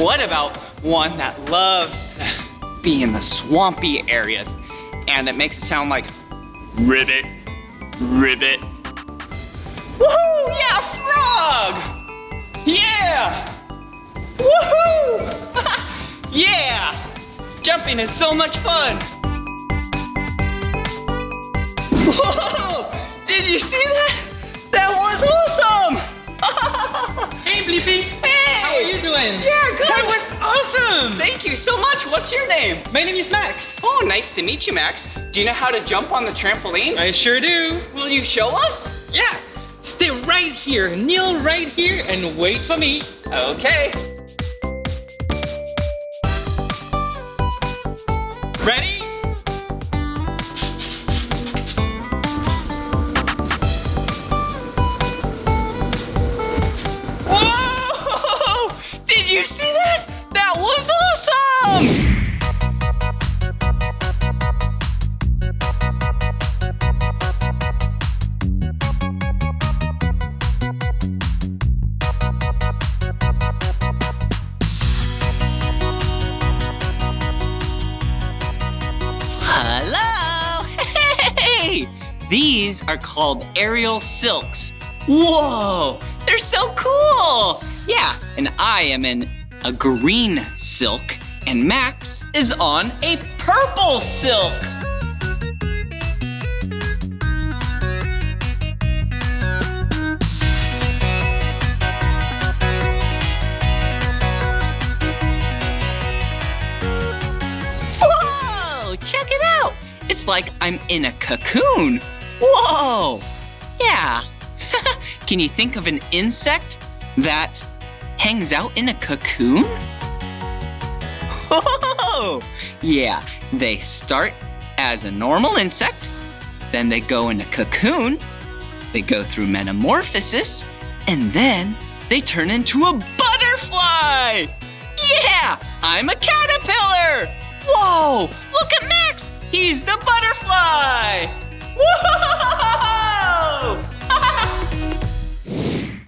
What about one that loves to be in the swampy areas and it makes it sound like ribbit, ribbit. Woohoo! Yeah, frog! Yeah! Woohoo! Yeah! Jumping is so much fun! Whoa! Did you see that? That was awesome! Hey, Blippi! Hey! How are you doing? Yeah, good! That was awesome! Thank you so much! What's your name? My name is Max. Oh, nice to meet you, Max. Do you know how to jump on the trampoline? I sure do. Will you show us? Yeah! Stay right here, kneel right here, and wait for me. Okay. Ready? Whoa! Did you see that? That was awesome! Hello! Hey! These are called aerial silks. Whoa! They're so cool! Yeah, and I am in a green silk, and Max is on a purple silk. Whoa! Check it out! It's like I'm in a cocoon. Whoa! Yeah. Can you think of an insect that hangs out in a cocoon? Oh, yeah, they start as a normal insect, then they go in a cocoon, they go through metamorphosis, and then they turn into a butterfly. Yeah, I'm a caterpillar. Whoa, look at Max, he's the butterfly. Whoa!